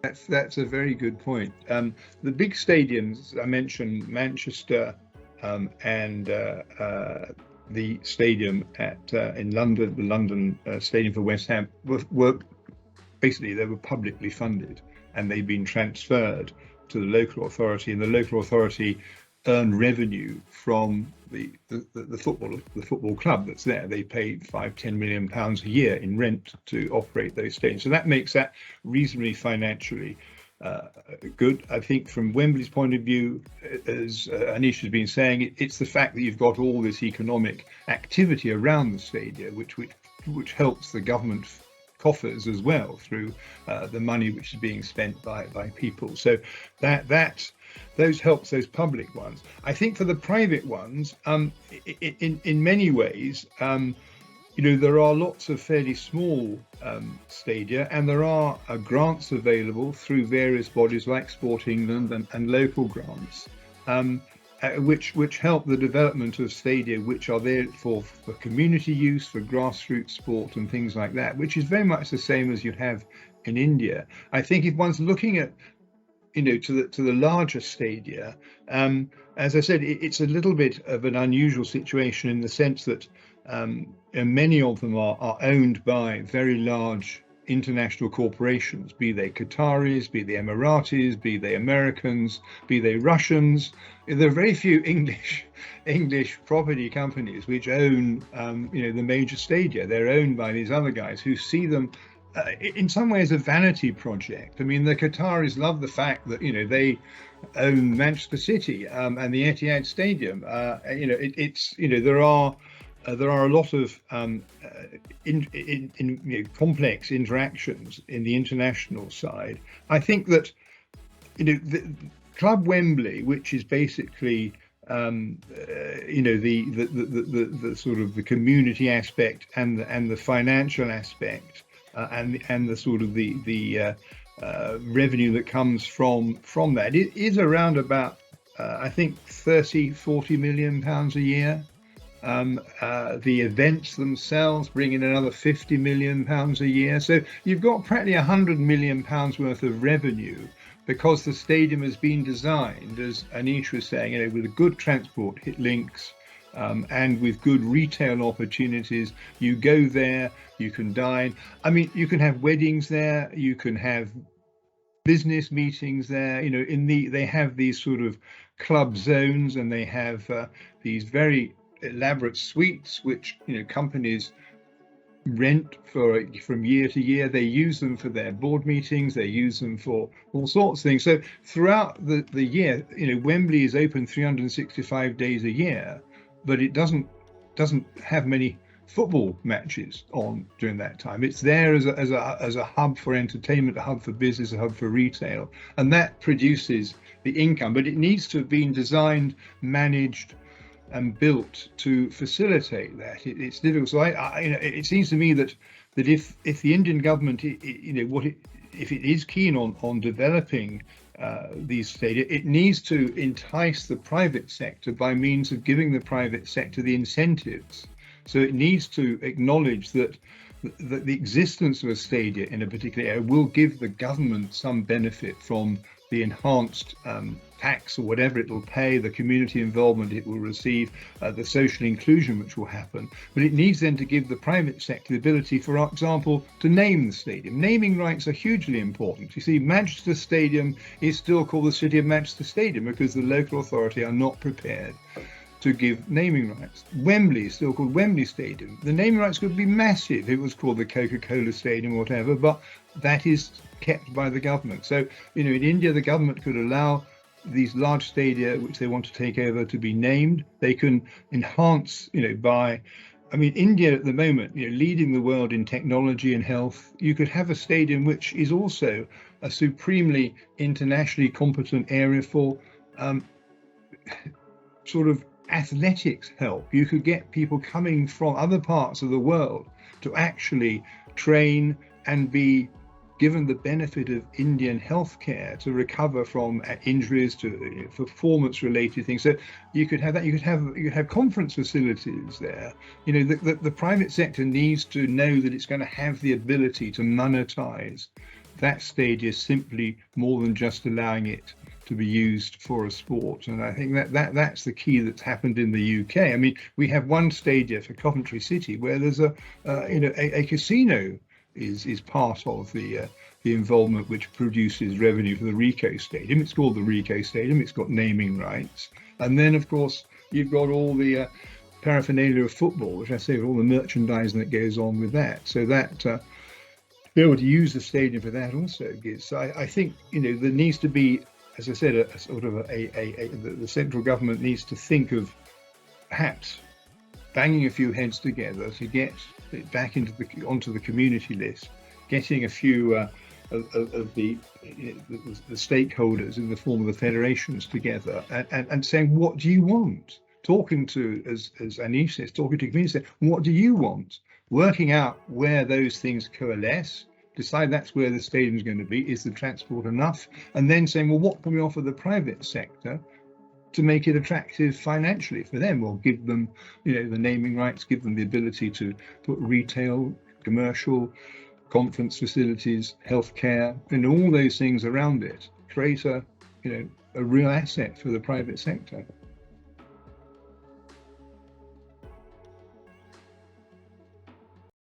That's a very good point. The big stadiums I mentioned, Manchester, and the stadium at in London, the London Stadium for West Ham, were basically they were publicly funded, and they've been transferred to the local authority, and the local authority earn revenue from the football club that's there. They pay £5-10 million a year in rent to operate those stadiums, so that makes that reasonably financially good. I think from Wembley's point of view, as Anish has been saying, it's the fact that you've got all this economic activity around the stadium, which helps the government coffers as well through the money which is being spent by people. So that those helps those public ones. I think for the private ones, in many ways, there are lots of fairly small stadia, and there are grants available through various bodies like Sport England and local grants, which help the development of stadia, which are there for community use, for grassroots sport and things like that, which is very much the same as you have in India. I think if one's looking at to the larger stadia, as I said, it's a little bit of an unusual situation in the sense that many of them are owned by very large international corporations, be they Qataris, be they Emiratis, be they Americans, be they Russians. There are very few English property companies which own the major stadia. They're owned by these other guys who see them in some ways a vanity project. I mean, the Qataris love the fact that they own Manchester City and the Etihad Stadium. There are a lot of complex interactions in the international side. I think that the Club Wembley, which is basically the sort of the community aspect and the financial aspect, and the sort of the revenue that comes from that, it is around about I think 30-40 million pounds a year. The events themselves bring in another 50 million pounds a year. So you've got practically 100 million pounds worth of revenue, because the stadium has been designed, as Anish was saying, with good transport links, and with good retail opportunities. You go there, you can dine. I mean, you can have weddings there, you can have business meetings there. They have these sort of club zones, and they have these very elaborate suites which companies rent from year to year. They use them for their board meetings, they use them for all sorts of things. So throughout the year, Wembley is open 365 days a year, but it doesn't have many football matches on during that time. It's there as a hub for entertainment, a hub for business, a hub for retail, and that produces the income. But it needs to have been designed, managed, and built to facilitate that. It's difficult. So it seems to me that if the Indian government, if it is keen on developing these stadia, it needs to entice the private sector by means of giving the private sector the incentives. So it needs to acknowledge that the existence of a stadia in a particular area will give the government some benefit from the enhanced tax or whatever it will pay, the community involvement it will receive, the social inclusion which will happen. But it needs then to give the private sector the ability, for example, to name the stadium. Naming rights are hugely important. You see, Manchester Stadium is still called the City of Manchester Stadium because the local authority are not prepared to give naming rights. Wembley is still called Wembley Stadium. The naming rights could be massive if it was called the Coca-Cola Stadium or whatever, but that is kept by the government. So, in India, the government could allow these large stadia, which they want to take over, to be named. They can enhance, India at the moment, leading the world in technology and health. You could have a stadium which is also a supremely internationally competent area for sort of athletics help. You could get people coming from other parts of the world to actually train and be given the benefit of Indian healthcare to recover from injuries, to performance-related things. So you could have that. You could have conference facilities there. The private sector needs to know that it's going to have the ability to monetize that stage is simply more than just allowing it to be used for a sport. And I think that's the key that's happened in the UK. I mean, we have one stadia for Coventry City where there's a casino is part of the involvement which produces revenue for the Rico Stadium. It's called the Rico Stadium. It's got naming rights, and then of course you've got all the paraphernalia of football, which I say, all the merchandising that goes on with that. So that be able to use the stadium for that also gives. So I think there needs to be, as I said, a sort of the central government needs to think of perhaps banging a few heads together to get it back onto the community list, getting a few of the stakeholders in the form of the federations together and saying, what do you want? Talking to, as Anish says, talking to community, what do you want? Working out where those things coalesce, decide that's where the stadium is going to be, is the transport enough? And then saying, well, what can we offer the private sector to make it attractive financially for them, or give them, the naming rights, give them the ability to put retail, commercial, conference facilities, healthcare, and all those things around it, create a real asset for the private sector.